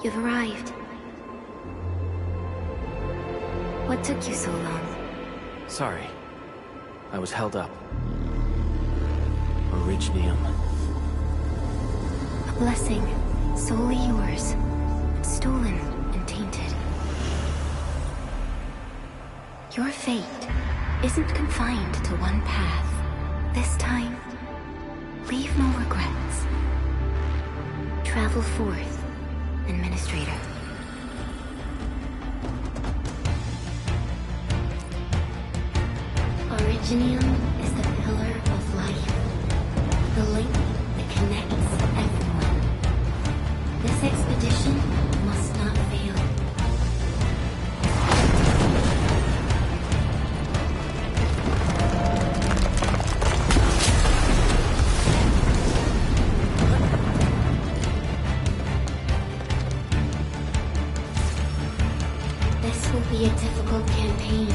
You've arrived. What took you so long? Sorry. I was held up. Originium. A blessing, solely yours. Stolen and tainted. Your fate isn't confined to one path. This time, leave no regrets. Travel forth, Administrator. Originium is the pillar of life, the link that connects everyone. This expedition must not fail. This will be a difficult campaign.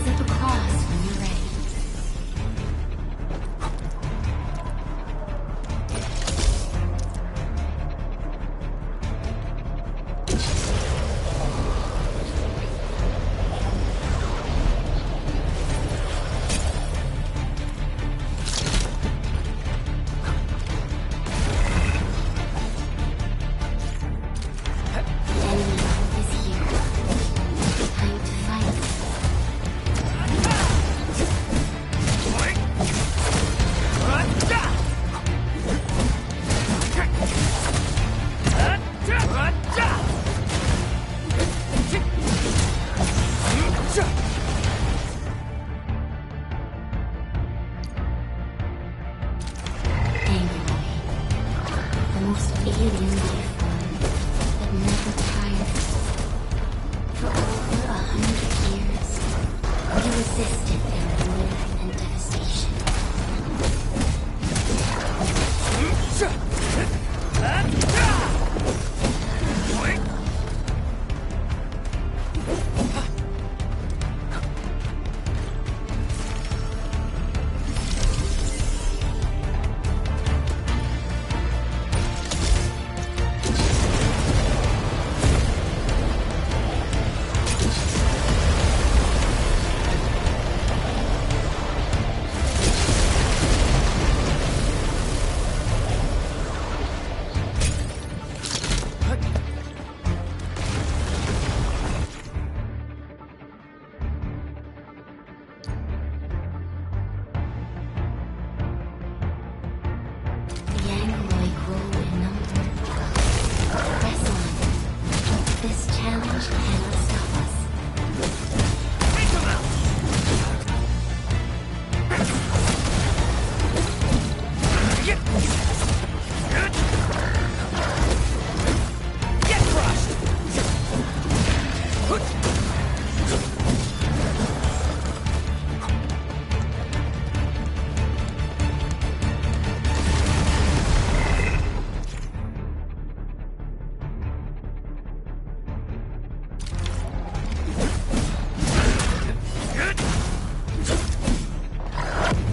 Step across when you're ready. The enemy is here. Time to fight. The most alien life form that never tires. For over 100 years, we resisted their ruin and devastation. The Angloid grow in number. Press on. This challenge cannot stop us. Get crushed!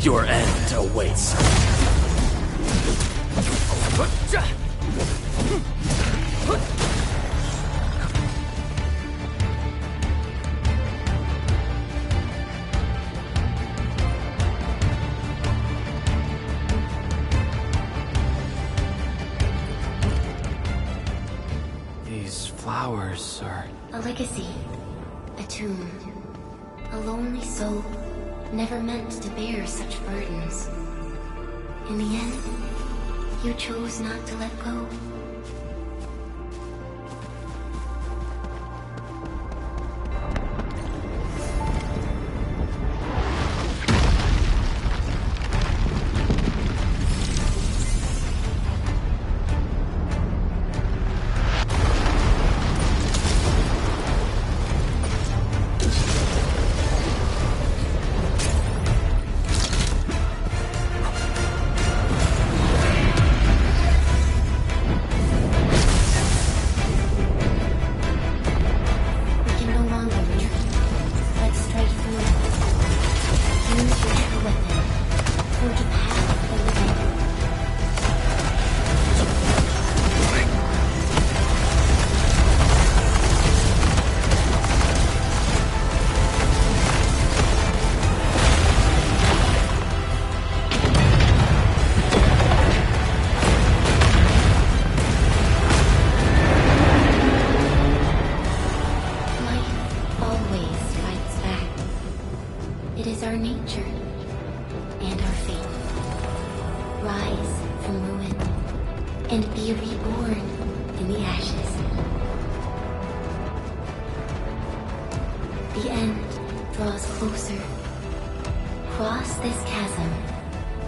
Your end awaits. These flowers are... A legacy. A tomb. A lonely soul, never meant to bear such burdens. In the end, you chose not to let go. The end draws closer. Cross this chasm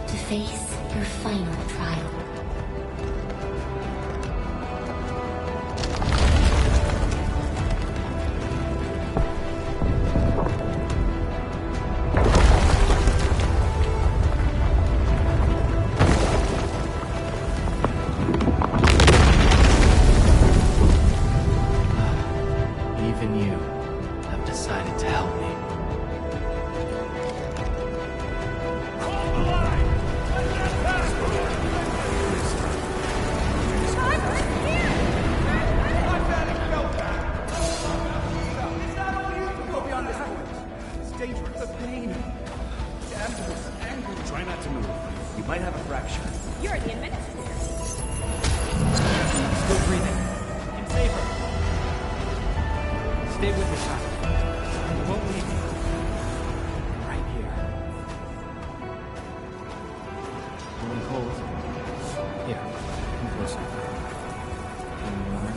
to face your final trial. Even you have decided to help me. It's dangerous. The pain. Damnable anger. Try not to move. You might have a fracture. You're the administrator. Still breathing. In favor. Stay with me, child. We won't leave you. Right here. Holding hold. Here, come closer. One more.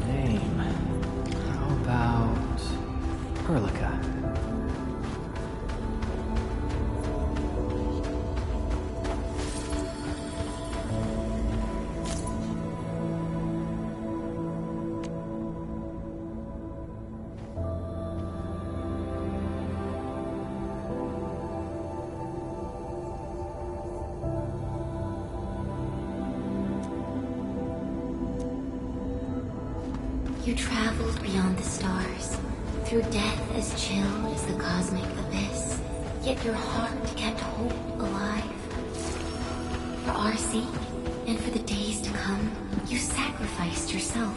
Name. How about Perlica? You traveled beyond the stars, through death as chill as the cosmic abyss, yet your heart kept hope alive. For our sake, and for the days to come, you sacrificed yourself.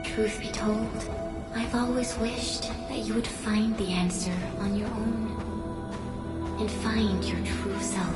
Truth be told, I've always wished that you would find the answer on your own, and find your true self.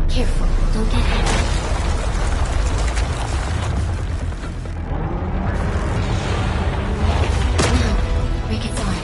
Careful, don't get hit. Now, Ricketts on.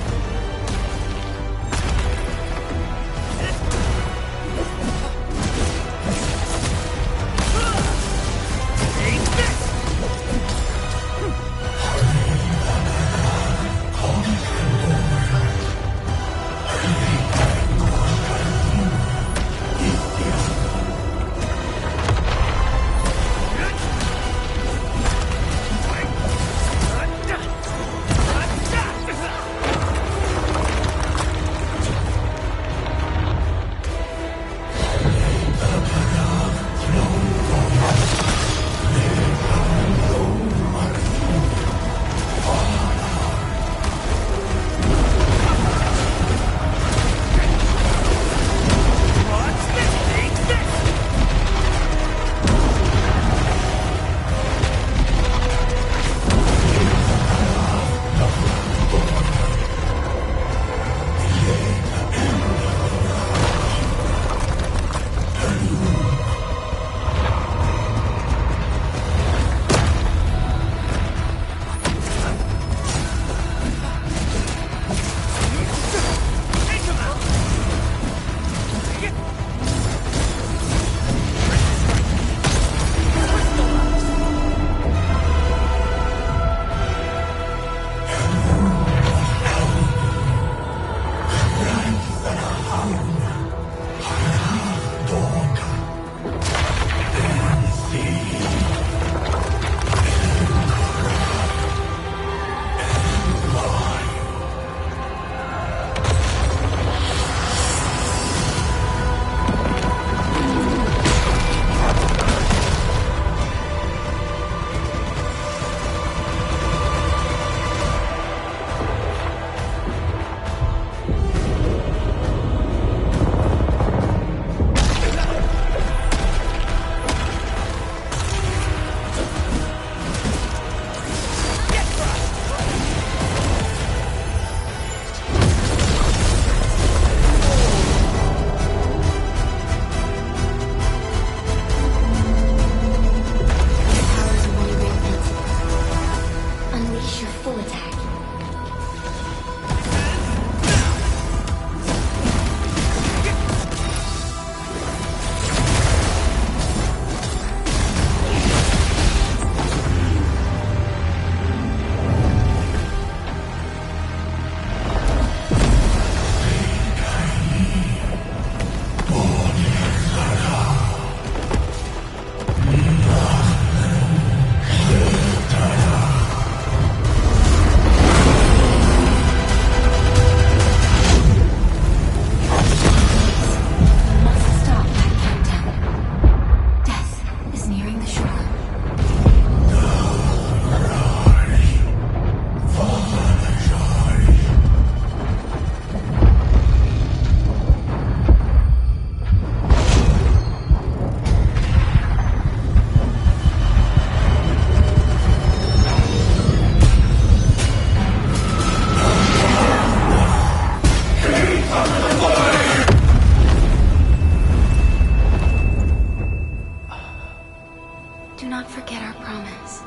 Do not forget our promise.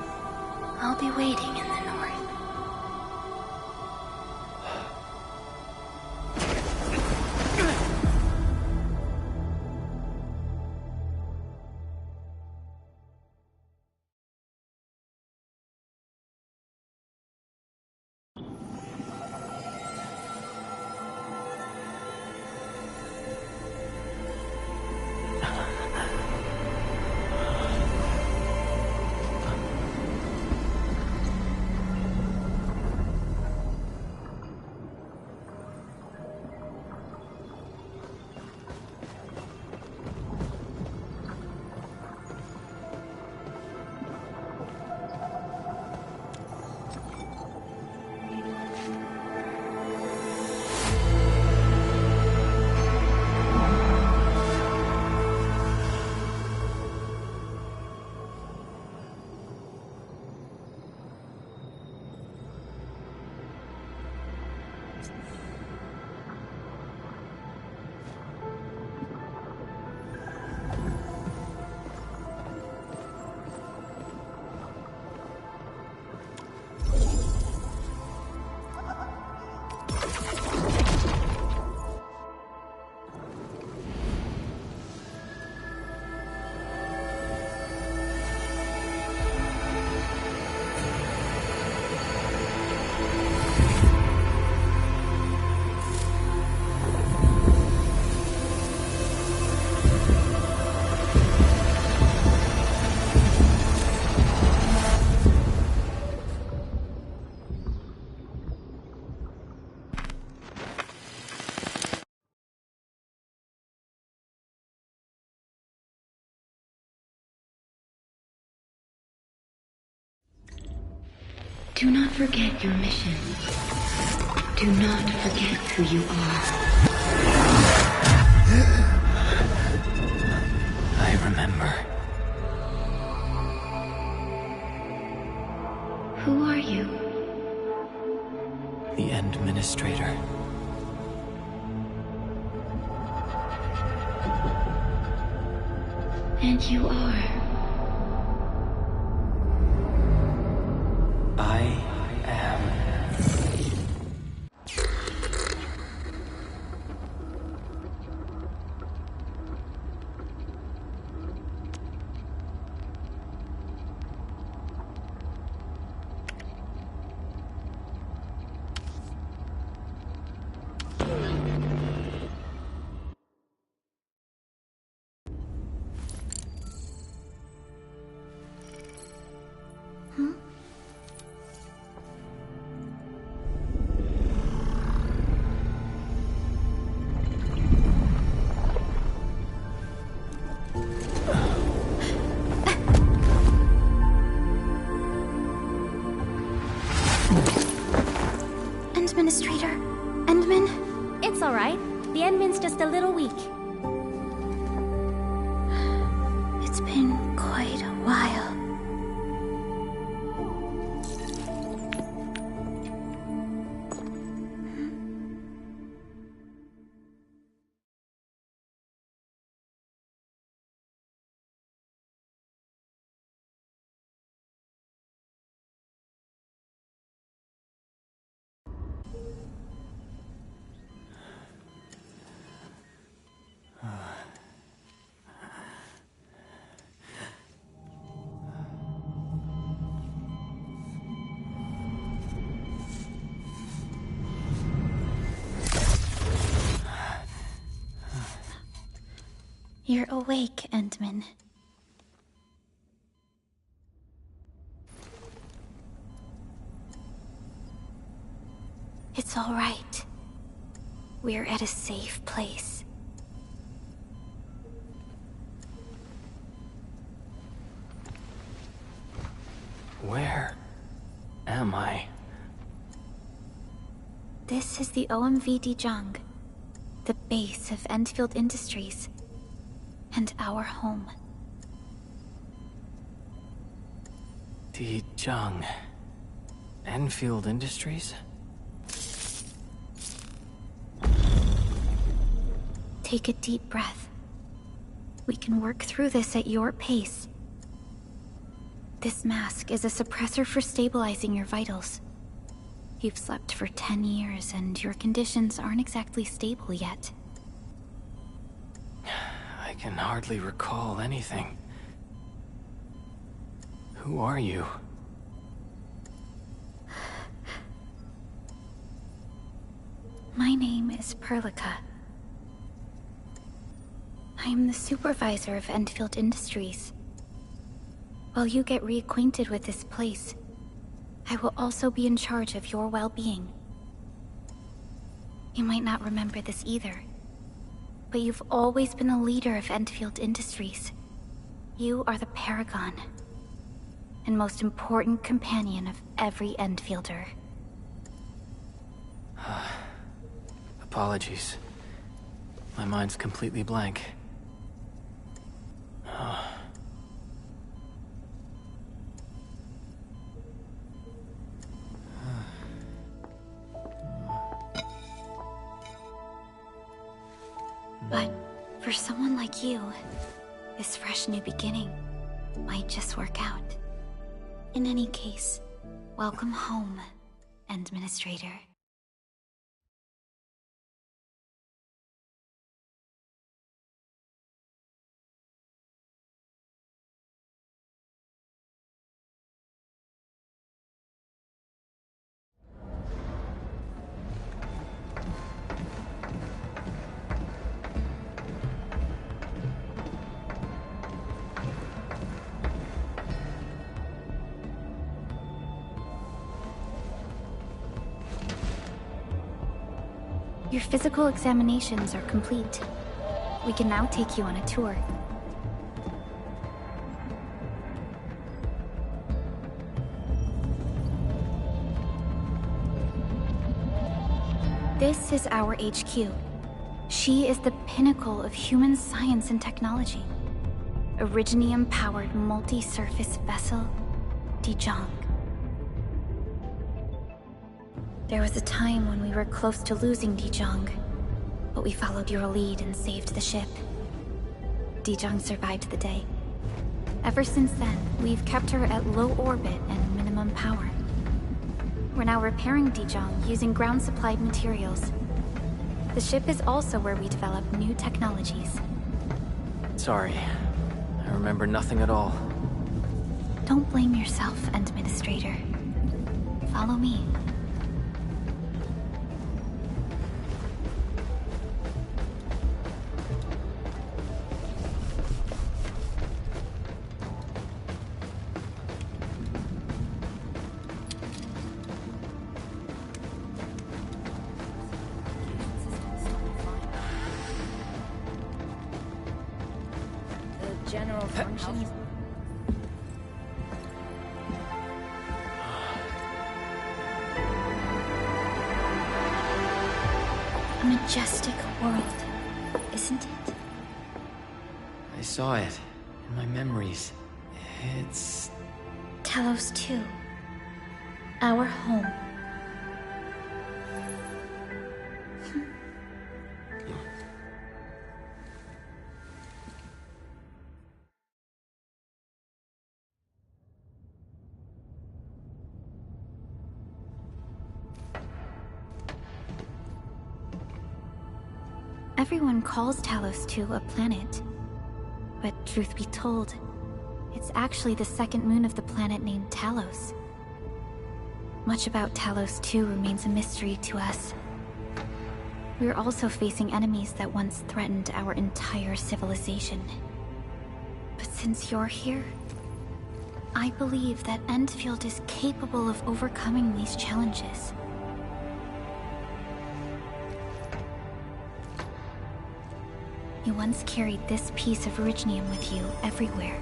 I'll be waiting in the north. Do not forget your mission. Do not forget who you are. I remember. Who are you? The Administrator. And you are? I am. Administrator? Endman? It's alright. The Endman's just a little weak. It's been quite a while. You're awake, Endman. It's all right. We're at a safe place. Where am I? This is the OMV Dijang, the base of Endfield Industries, and our home. Dijang. Endfield Industries? Take a deep breath. We can work through this at your pace. This mask is a suppressor for stabilizing your vitals. You've slept for 10 years, and your conditions aren't exactly stable yet. I can hardly recall anything. Who are you? My name is Perlica. I am the supervisor of Endfield Industries. While you get reacquainted with this place, I will also be in charge of your well-being. You might not remember this either, but you've always been the leader of Endfield Industries. You are the paragon, and most important companion of every Endfielder. Apologies. My mind's completely blank. But for someone like you, this fresh new beginning might just work out. In any case, welcome home, Administrator. Your physical examinations are complete. We can now take you on a tour. This is our HQ. She is the pinnacle of human science and technology. Originium-powered multi-surface vessel, Dijong. There was a time when we were close to losing Dijong, but we followed your lead and saved the ship. Dijong survived the day. Ever since then, we've kept her at low orbit and minimum power. We're now repairing Dijong using ground-supplied materials. The ship is also where we develop new technologies. Sorry. I remember nothing at all. Don't blame yourself, Administrator. Follow me. General functions. A majestic world, isn't it? I saw it in my memories. It's... Talos 2. Our home. Everyone calls Talos 2 a planet. But truth be told, it's actually the second moon of the planet named Talos. Much about Talos 2 remains a mystery to us. We're also facing enemies that once threatened our entire civilization. But since you're here, I believe that Endfield is capable of overcoming these challenges. You once carried this piece of Originium with you everywhere.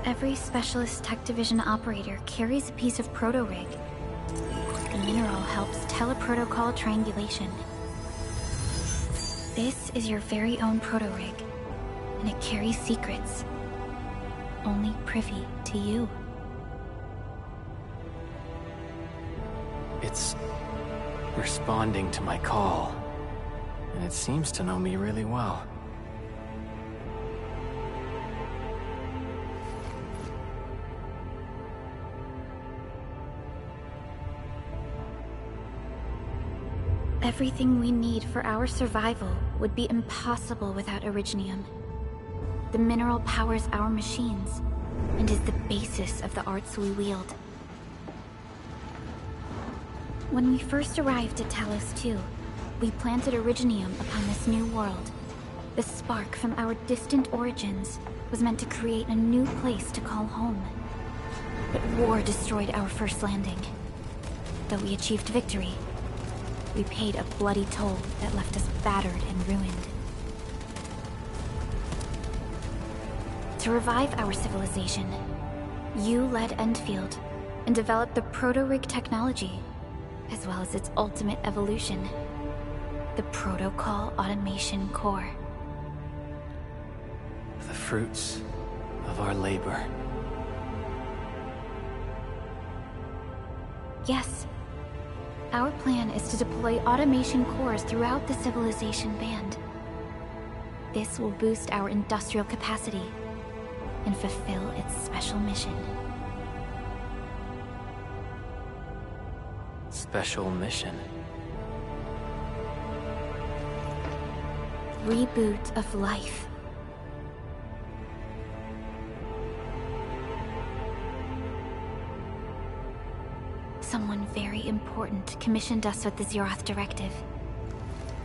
Every Specialist Tech Division operator carries a piece of proto-rig. The mineral helps teleprotocol triangulation. This is your very own proto-rig, and it carries secrets. Only privy to you. It's responding to my call. and it seems to know me really well. Everything we need for our survival would be impossible without Originium. The mineral powers our machines, and is the basis of the arts we wield. When we first arrived at Talos II, we planted Originium upon this new world. The spark from our distant origins was meant to create a new place to call home. But war destroyed our first landing. Though we achieved victory, we paid a bloody toll that left us battered and ruined. To revive our civilization, you led Endfield and developed the proto-rig technology, as well as its ultimate evolution, the Protocol Automation Core. The fruits of our labor. Yes. Our plan is to deploy automation cores throughout the civilization band. This will boost our industrial capacity and fulfill its special mission. Special mission? Reboot of life. Someone very important commissioned us with the Zeroth Directive.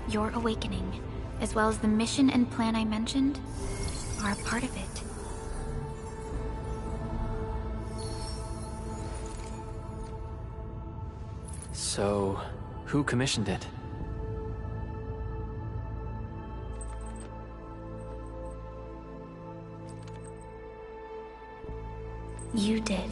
Your awakening, as well as the mission and plan I mentioned, are a part of it. So, who commissioned it? You did.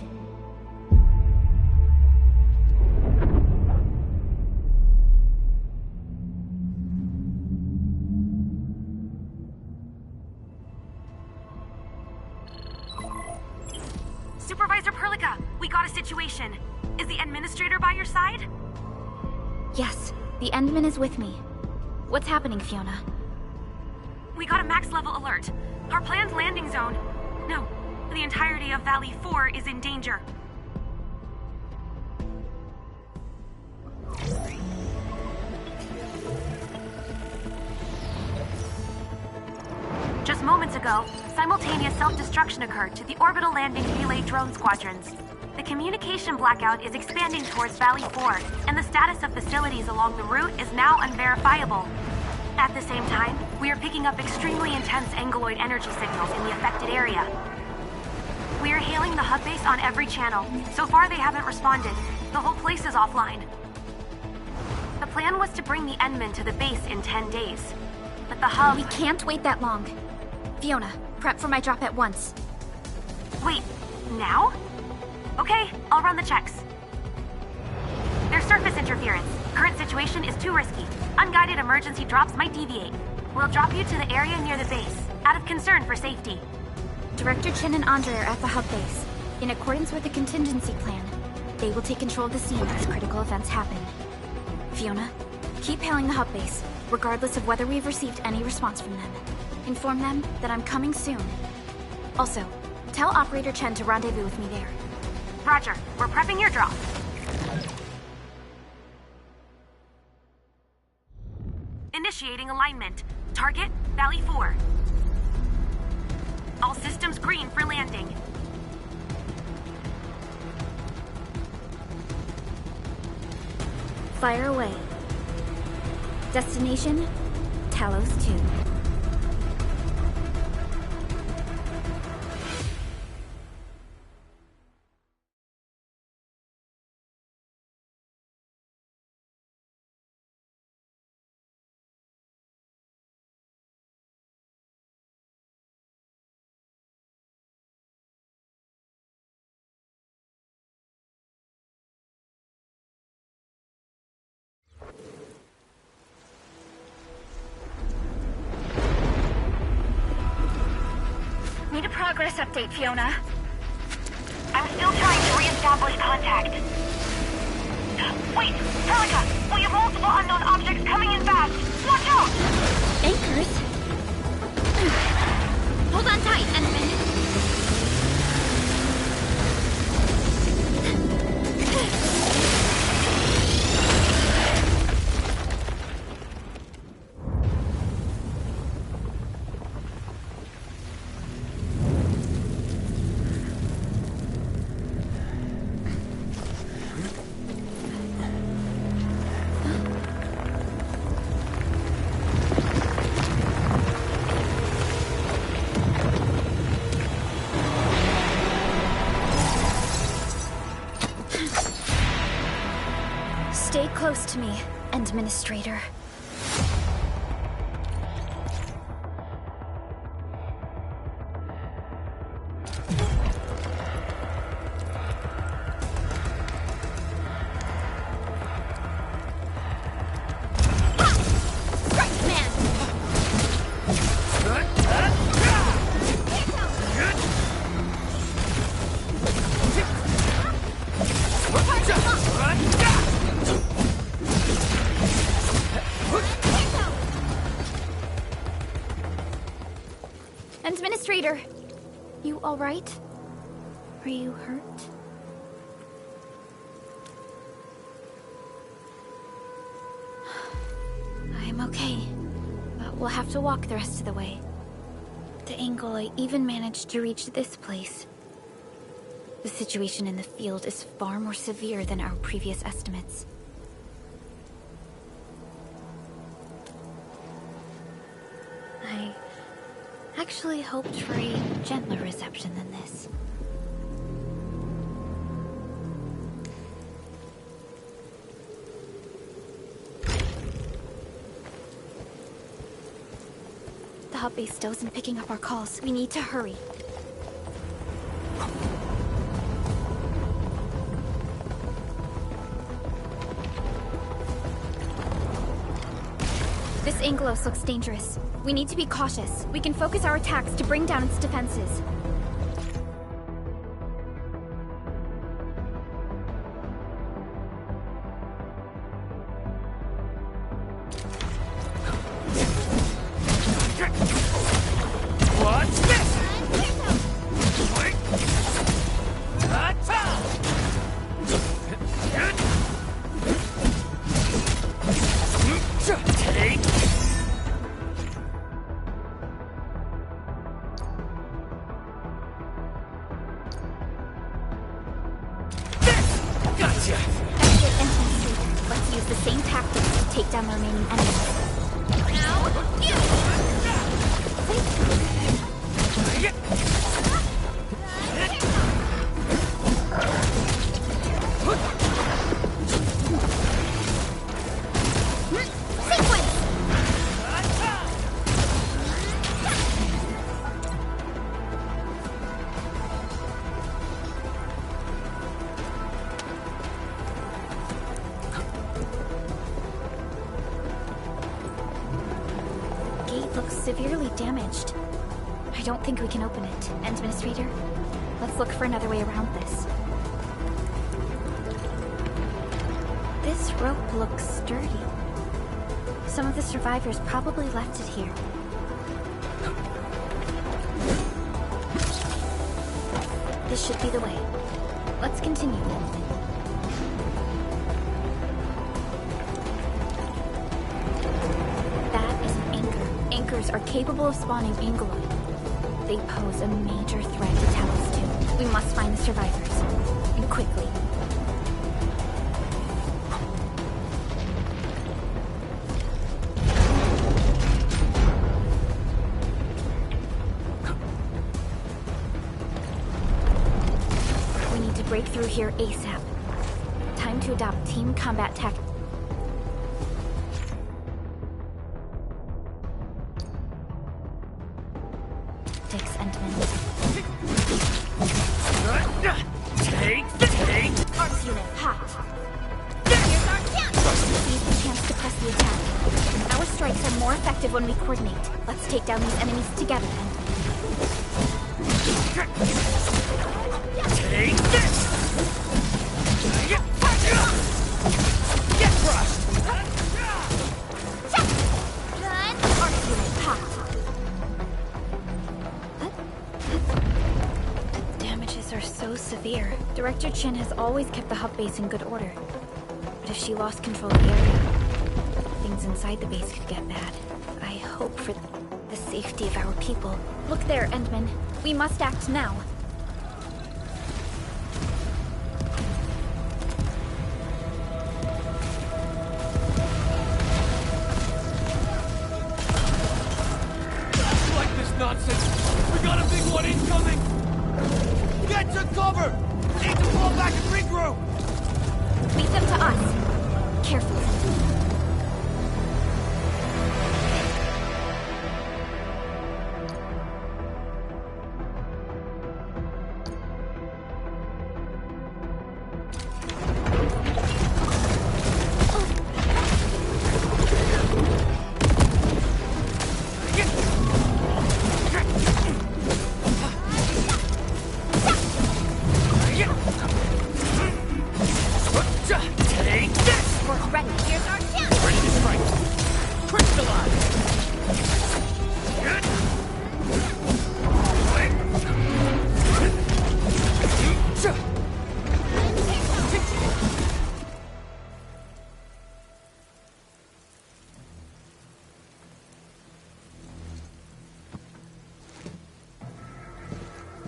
Supervisor Perlica, we got a situation. Is the administrator by your side? Yes, the Endman is with me. What's happening, Fiona? We got a max level alert. Our planned landing zone... No, the entirety of Valley 4 is in danger. Just moments ago, simultaneous self-destruction occurred to the orbital landing relay drone squadrons. The communication blackout is expanding towards Valley 4, and the status of facilities along the route is now unverifiable. At the same time, we are picking up extremely intense angeloid energy signals in the affected area. We are hailing the hub base on every channel. So far, they haven't responded. The whole place is offline. The plan was to bring the Endman to the base in 10 days. But the hub... We can't wait that long. Fiona, prep for my drop at once. Wait, now? Okay, I'll run the checks. There's surface interference. Current situation is too risky. Unguided emergency drops might deviate. We'll drop you to the area near the base, out of concern for safety. Director Chen and Andre are at the hub base. In accordance with the contingency plan, they will take control of the scene as critical events happen. Fiona, keep hailing the hub base, regardless of whether we've received any response from them. Inform them that I'm coming soon. Also, tell Operator Chen to rendezvous with me there. Roger, we're prepping your drop. Initiating alignment. Target, Valley 4. All systems green for landing. Fire away. Destination, Talos 2. Need a progress update, Fiona. I'm still trying to re-establish contact. Wait, Perlica! We have multiple unknown objects coming in fast! Watch out! Hold on tight, Endman. Stay close to me, Administrator. Administrator, you all right? Are you hurt? I'm okay, but we'll have to walk the rest of the way. The angle I even managed to reach this place. The situation in the field is far more severe than our previous estimates. I actually hoped for a gentler reception than this. The hub base still isn't picking up our calls. We need to hurry. This Anglos looks dangerous. We need to be cautious. We can focus our attacks to bring down its defenses. What's this? Take. Gotcha. That's it, Endfield. Let's use the same tactics to take down the remaining enemies. Looks severely damaged. I don't think we can open it. Administrator, let's look for another way around this. This rope looks sturdy. Some of the survivors probably left it here. This should be the way. Let's continue. Anchors are capable of spawning Angloid. They pose a major threat to Talos too. We must find the survivors. And quickly. We need to break through here ASAP. Time to adopt team combat tactics. Arts unit, hot. Here's our chance! Seize the chance to press the attack. Our strikes are more effective when we coordinate. Let's take down these enemies together then. Take this! Get crushed! Arts unit, hot. fair. Director Chin has always kept the hub base in good order. But if she lost control of the area, things inside the base could get bad. I hope for the safety of our people. Look there, Endman. We must act now. Like this nonsense! We got a big one incoming! Get to cover! We need to fall back and regroup! Leave them to us. Careful.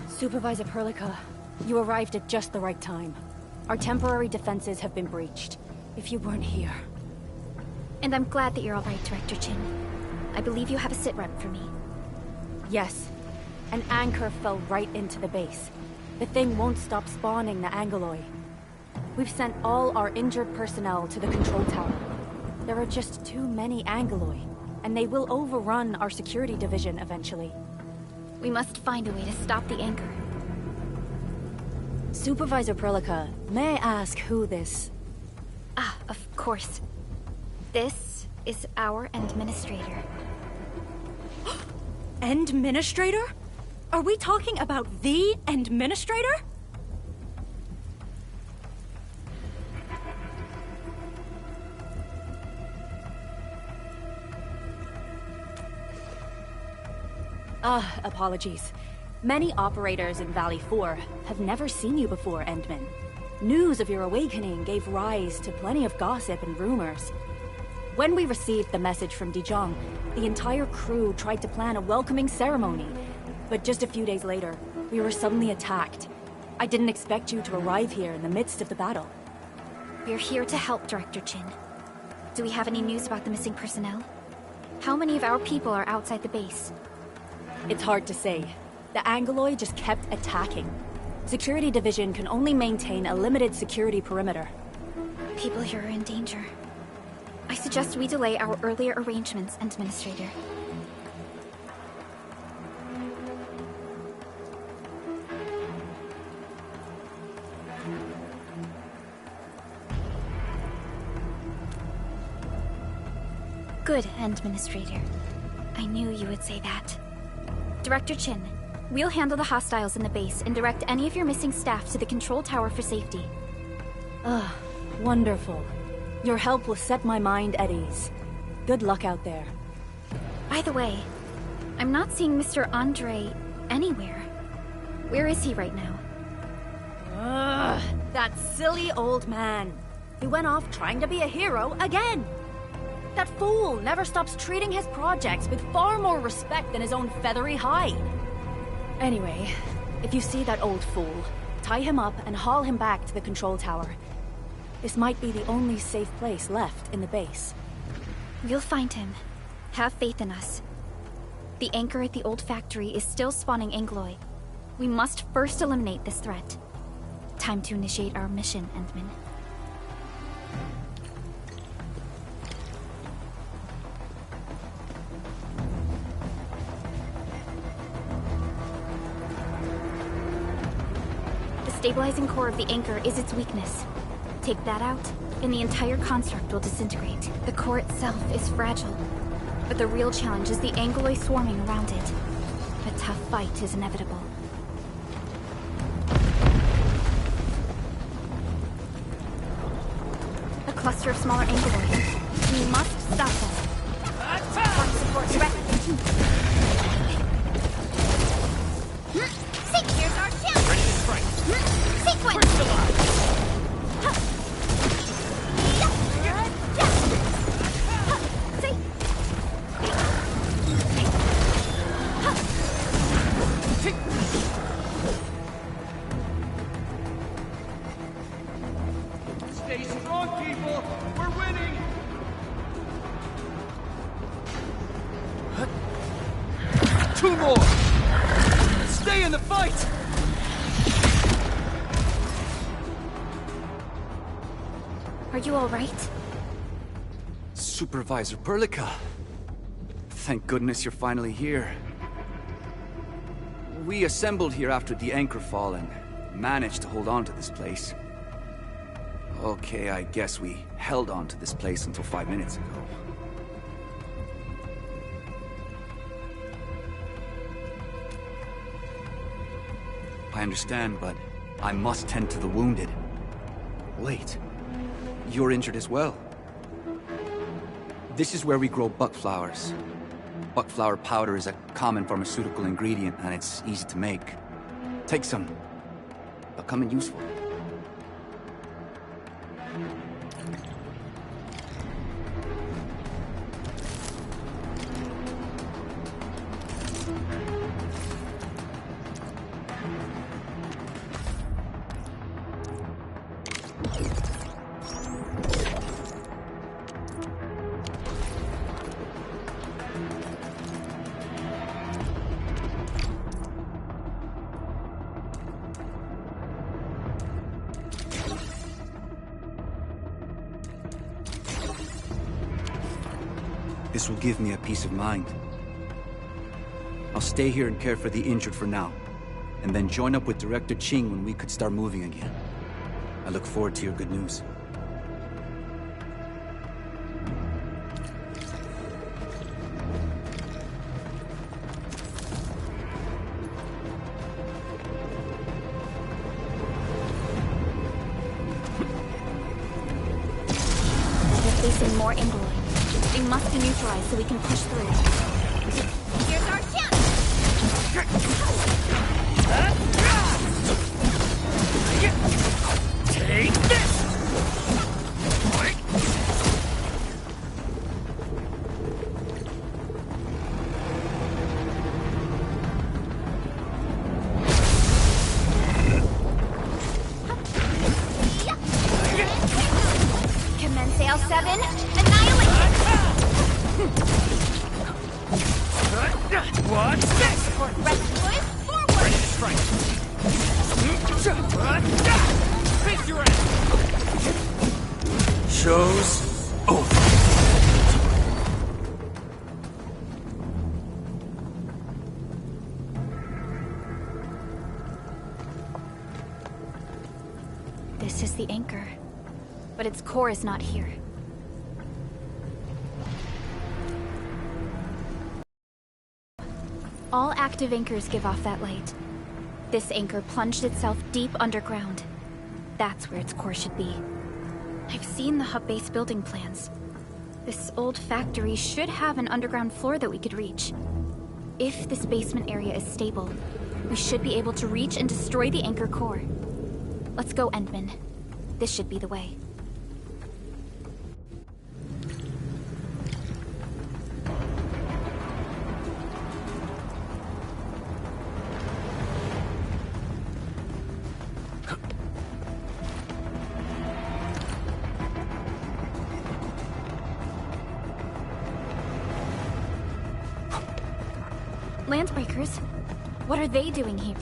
Supervisor Perlica, you arrived at just the right time. Our temporary defenses have been breached. If you weren't here... And I'm glad that you're all right, Director Chin. I believe you have a sit-rep for me. Yes. An anchor fell right into the base. The thing won't stop spawning the Angoloi. We've sent all our injured personnel to the control tower. There are just too many Angoloi, and they will overrun our security division eventually. We must find a way to stop the anchor. Supervisor Perlica, may I ask who this... Ah, of course. This is our administrator. Endministrator? Are we talking about the Endministrator? Apologies. Many operators in Valley 4 have never seen you before, Endman. News of your awakening gave rise to plenty of gossip and rumors. When we received the message from Dijon, the entire crew tried to plan a welcoming ceremony. But just a few days later, we were suddenly attacked. I didn't expect you to arrive here in the midst of the battle. We're here to help, Director Chin. Do we have any news about the missing personnel? How many of our people are outside the base? It's hard to say. The Angoloi just kept attacking. Security Division can only maintain a limited security perimeter. People here are in danger. I suggest we delay our earlier arrangements, Administrator. Good, Administrator. I knew you would say that. Director Chin, we'll handle the hostiles in the base and direct any of your missing staff to the control tower for safety. Wonderful. Your help will set my mind at ease. Good luck out there. By the way, I'm not seeing Mr. Andre anywhere. Where is he right now? That silly old man. He went off trying to be a hero again. That fool never stops treating his projects with far more respect than his own feathery hide. Anyway, if you see that old fool, tie him up and haul him back to the control tower. This might be the only safe place left in the base. We'll find him. Have faith in us. The anchor at the old factory is still spawning Angoloi. We must first eliminate this threat. Time to initiate our mission, Endman. The stabilizing core of the anchor is its weakness. Take that out, and the entire construct will disintegrate. The core itself is fragile, but the real challenge is the Angoloi swarming around it. A tough fight is inevitable. A cluster of smaller Angoloi. We must stop them. Support directly. Here's our chance! Ready to strike. 2 more! Stay in the fight! Are you all right? Supervisor Perlica. Thank goodness you're finally here. We assembled here after the anchor fall and managed to hold on to this place. Okay, I guess we held on to this place until 5 minutes ago. I understand, but I must tend to the wounded. Wait, you're injured as well. This is where we grow buckflowers. Buckflower powder is a common pharmaceutical ingredient, and it's easy to make. Take some. They'll come in useful. This will give me a peace of mind. I'll stay here and care for the injured for now, and then join up with Director Ching when we could start moving again. I look forward to your good news. They're facing more Ingoloid. They must be neutralized so we can push through. Here's our chance! Take this! Commence L7, annihilate! What's this? For rescue, forward! Ready to strike. Face your end. Show's over. This is the anchor, but its core is not here. All active anchors give off that light. This anchor plunged itself deep underground. That's where its core should be. I've seen the hub base building plans. This old factory should have an underground floor that we could reach. If this basement area is stable, we should be able to reach and destroy the anchor core. Let's go, Endman. This should be the way. Landbreakers? What are they doing here?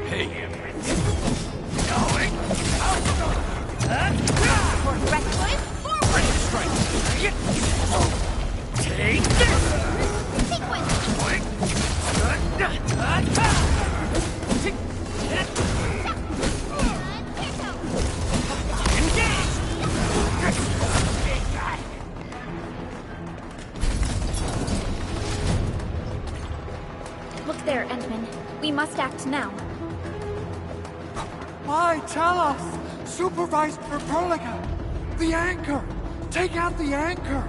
Hey. Going. For rescue, forward! Ready to strike. Take this. Sequence! Look there, Endman. We must act now. Why, tell us! Supervisor Perlica! The anchor! Take out the anchor!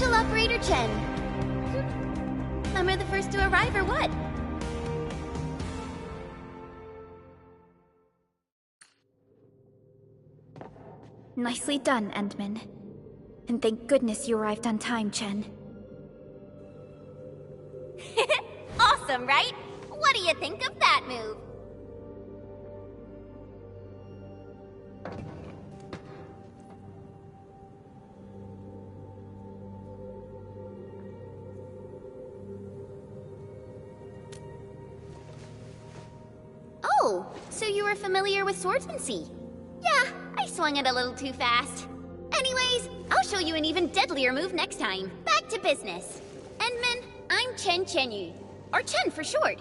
Special Operator Chen. Am I the first to arrive or what? Nicely done, Endman. And thank goodness you arrived on time, Chen. Awesome, right? What do you think of that move? Oh, so you were familiar with swordsmancy? Yeah, I swung it a little too fast. Anyways, I'll show you an even deadlier move next time. Back to business. Endman, I'm Chen Chenyu, or Chen for short.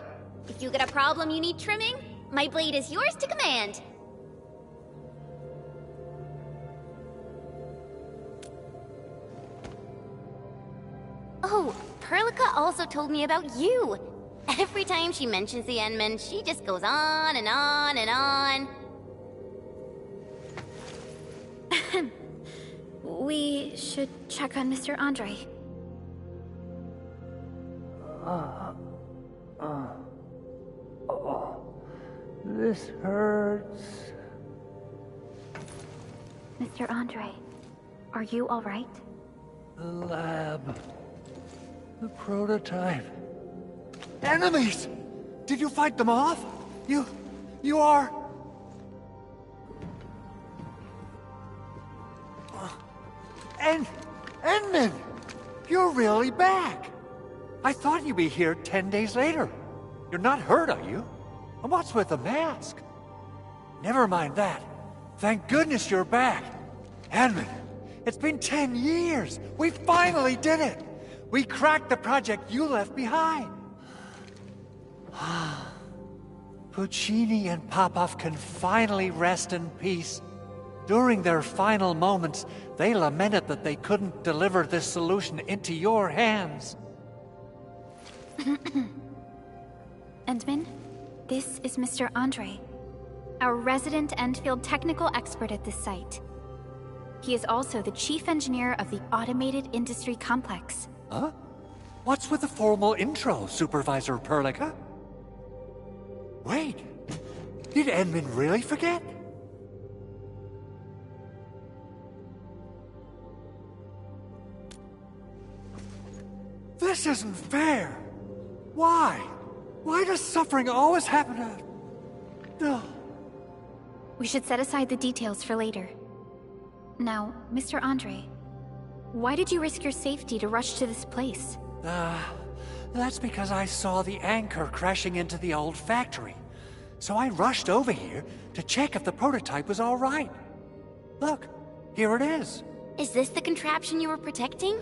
If you got a problem you need trimming, my blade is yours to command. Oh, Perlica also told me about you. Every time she mentions the Endman, she just goes on and on and on. We should check on Mr. Andre. This hurts. Mr. Andre, are you all right? The lab. The prototype. Enemies! Did you fight them off? You are... Endman! You're really back! I thought you'd be here 10 days later. You're not hurt, are you? And what's with the mask? Never mind that. Thank goodness you're back. Endman, it's been 10 years. We finally did it. We cracked the project you left behind. Puccini and Popov can finally rest in peace. During their final moments, they lamented that they couldn't deliver this solution into your hands. Endman, this is Mr. Andre, our resident Endfield technical expert at this site. He is also the chief engineer of the Automated Industry Complex. Huh? What's with the formal intro, Supervisor Perlica? Wait, did Endman really forget? This isn't fair. Why? Why does suffering always happen to... No. We should set aside the details for later. Now, Mr. Andre, why did you risk your safety to rush to this place? That's because I saw the anchor crashing into the old factory. So I rushed over here to check if the prototype was all right. Look, here it is. Is this the contraption you were protecting?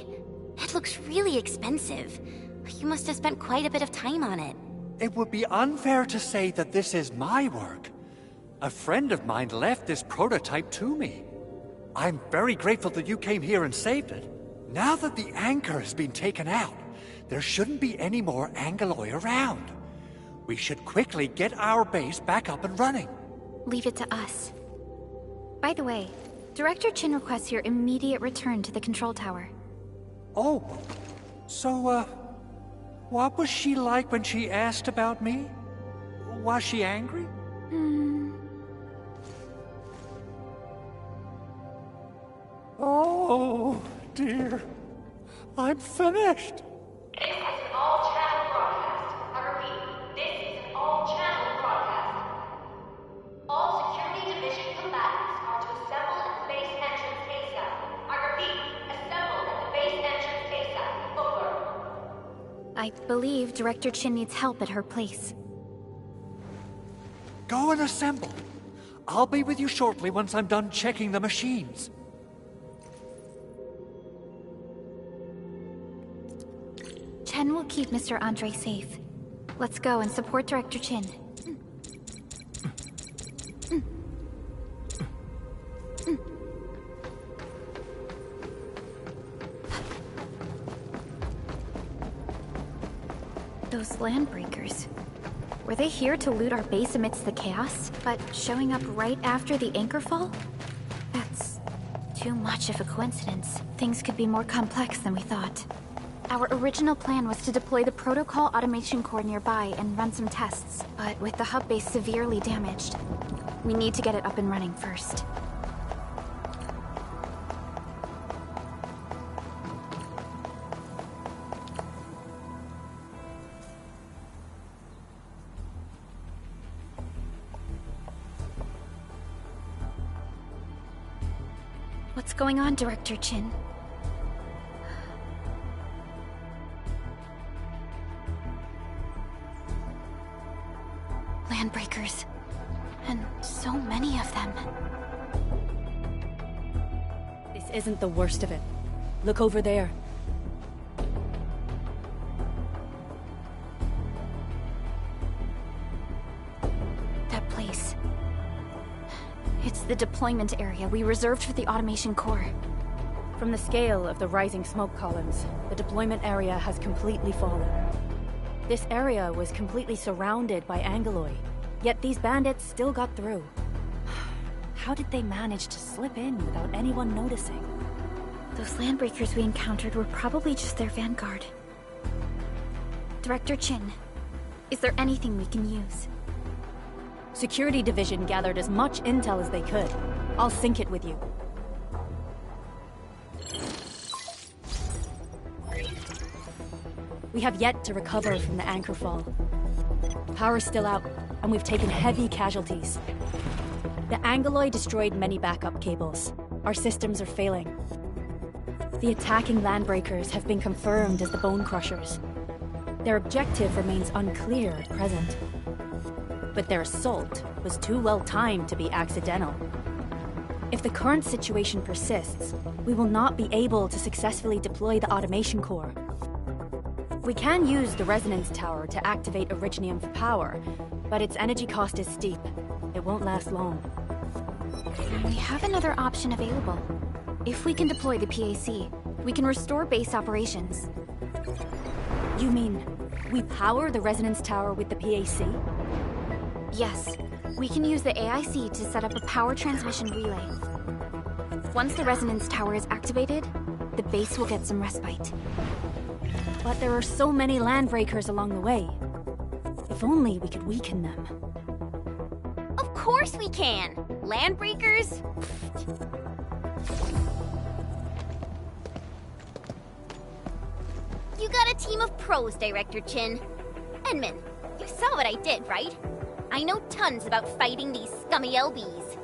It looks really expensive. You must have spent quite a bit of time on it. It would be unfair to say that this is my work. A friend of mine left this prototype to me. I'm very grateful that you came here and saved it. Now that the anchor has been taken out, there shouldn't be any more Angaloi around. We should quickly get our base back up and running. Leave it to us. By the way, Director Chin requests your immediate return to the control tower. Oh, so, what was she like when she asked about me? Was she angry? Oh, dear. I'm finished. This is an all-channel broadcast. I repeat, this is an all-channel broadcast. All security division combatants are to assemble at the base entrance ASAP. I repeat, assemble at the base entrance ASAP. Over. I believe Director Chin needs help at her place. Go and assemble. I'll be with you shortly once I'm done checking the machines. Chen will keep Mr. Andre safe. Let's go and support Director Chin. Those landbreakers. Were they here to loot our base amidst the chaos, but showing up right after the anchor fall? That's too too much of a coincidence. Things could be more complex than we thought. Our original plan was to deploy the protocol automation core nearby and run some tests, but with the hub base severely damaged, we need to get it up and running first. What's going on, Director Chin? Landbreakers. And so many of them. This isn't the worst of it. Look over there. That place. It's the deployment area we reserved for the automation core. From the scale of the rising smoke columns, the deployment area has completely fallen. This area was completely surrounded by Angoloi, yet these bandits still got through. How did they manage to slip in without anyone noticing? Those landbreakers we encountered were probably just their vanguard. Director Chin, is there anything we can use? Security Division gathered as much intel as they could. I'll sync it with you. We have yet to recover from the anchor fall. Power's still out, and we've taken heavy casualties. The Angoloi destroyed many backup cables. Our systems are failing. The attacking landbreakers have been confirmed as the Bone Crushers. Their objective remains unclear at present. But their assault was too well timed to be accidental. If the current situation persists, we will not be able to successfully deploy the automation core. We can use the resonance tower to activate Originium for power, but its energy cost is steep. It won't last long. We have another option available. If we can deploy the PAC, we can restore base operations. You mean, we power the resonance tower with the PAC? Yes, we can use the AIC to set up a power transmission relay. Once the resonance tower is activated, the base will get some respite. But there are so many landbreakers along the way. If only we could weaken them. Of course we can! Landbreakers? You got a team of pros, Director Chin. Edmund, you saw what I did, right? I know tons about fighting these scummy LBs.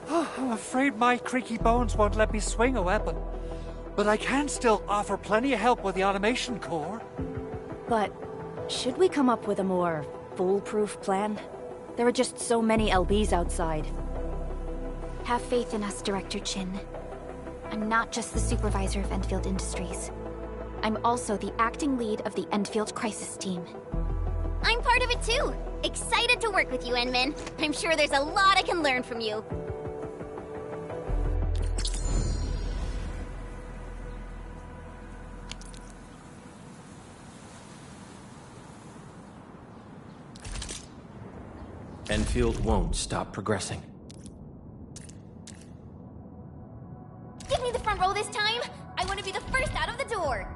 I'm afraid my creaky bones won't let me swing a weapon. But I can still offer plenty of help with the automation core. But should we come up with a more foolproof plan? There are just so many LBs outside. Have faith in us, Director Chin. I'm not just the supervisor of Endfield Industries. I'm also the acting lead of the Endfield Crisis Team. I'm part of it too! Excited to work with you, Enmin. I'm sure there's a lot I can learn from you. Enfield won't stop progressing. Give me the front row this time! I want to be the first out of the door!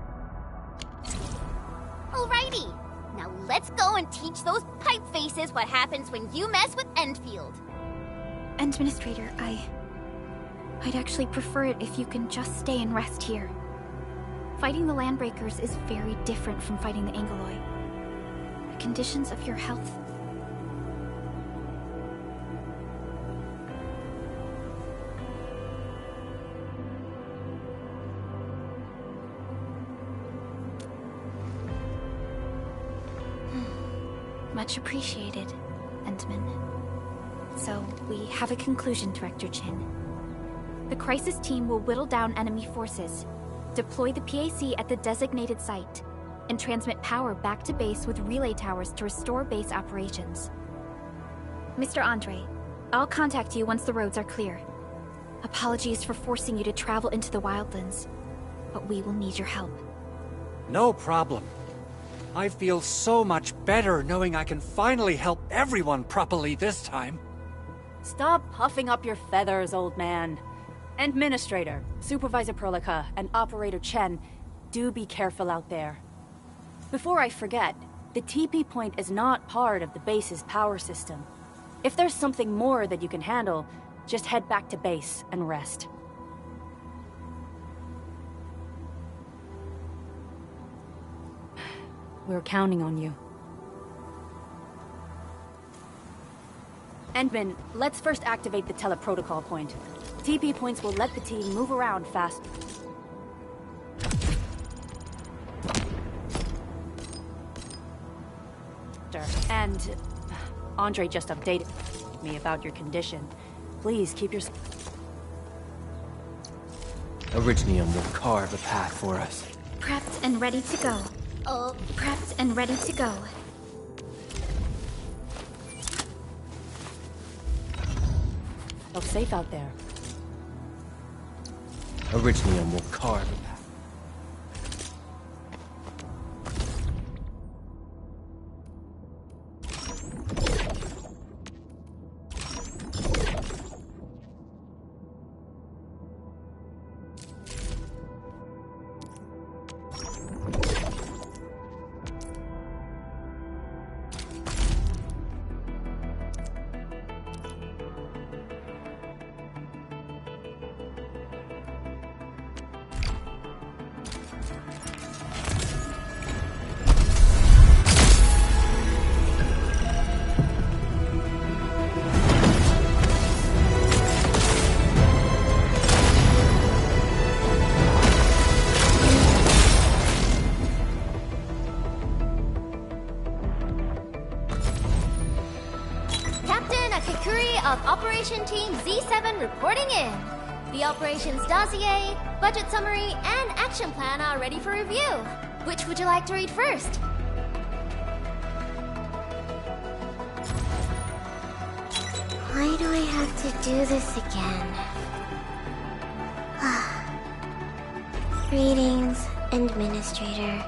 Alrighty, now let's go and teach those pipe faces what happens when you mess with Endfield. Administrator, I'd actually prefer it if you can just stay and rest here. Fighting the Landbreakers is very different from fighting the Angoloi. The conditions of your health... Much appreciated, Endman. So, we have a conclusion, Director Chin. The Crisis Team will whittle down enemy forces, deploy the PAC at the designated site, and transmit power back to base with relay towers to restore base operations. Mr. Andre, I'll contact you once the roads are clear. Apologies for forcing you to travel into the wildlands, but we will need your help. No problem. I feel so much better knowing I can finally help everyone properly this time. Stop puffing up your feathers, old man. Administrator, Supervisor Perlica, and Operator Chen, do be careful out there. Before I forget, the TP point is not part of the base's power system. If there's something more that you can handle, just head back to base and rest. We're counting on you. Endman, let's first activate the teleprotocol point. TP points will let the team move around fast. And Andre just updated me about your condition. Please keep your... Originium will carve a path for us. Prepped and ready to go. Oh, Prepped and ready to go. Feel safe out there. Originium will carve a path. of Operation Team Z7 reporting in. The operations dossier, budget summary, and action plan are ready for review. Which would you like to read first? Why do I have to do this again? Greetings, Administrator.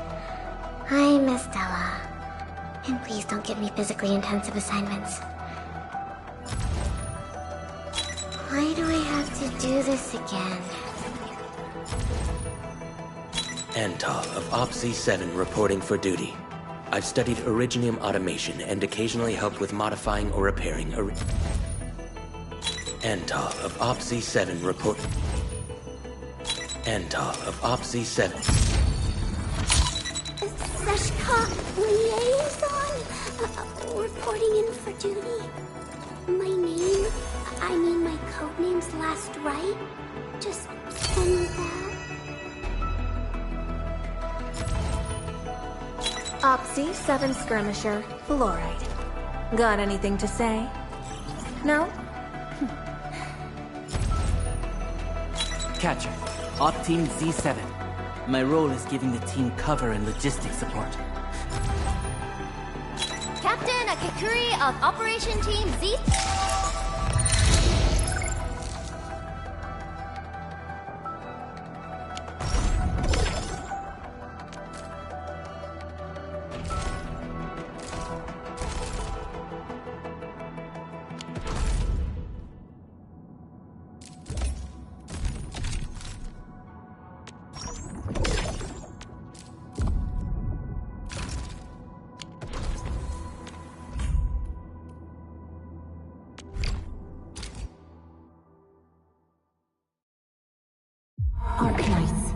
I'm Estella. And please don't give me physically intensive assignments. Why do I have to do this again? Antal of Op Z7 reporting for duty. I've studied Originium automation and occasionally helped with modifying or repairing Antal of Op Z7 report. Antal of Op Z7. Seshka Liaison, reporting in for duty. My codename's last right? Just send that. Op Z7 Skirmisher, Fluorite. Got anything to say? No? Catcher, Op Team Z7. My role is giving the team cover and logistics support. Captain Akikuri of Operation Team Z... Arknights.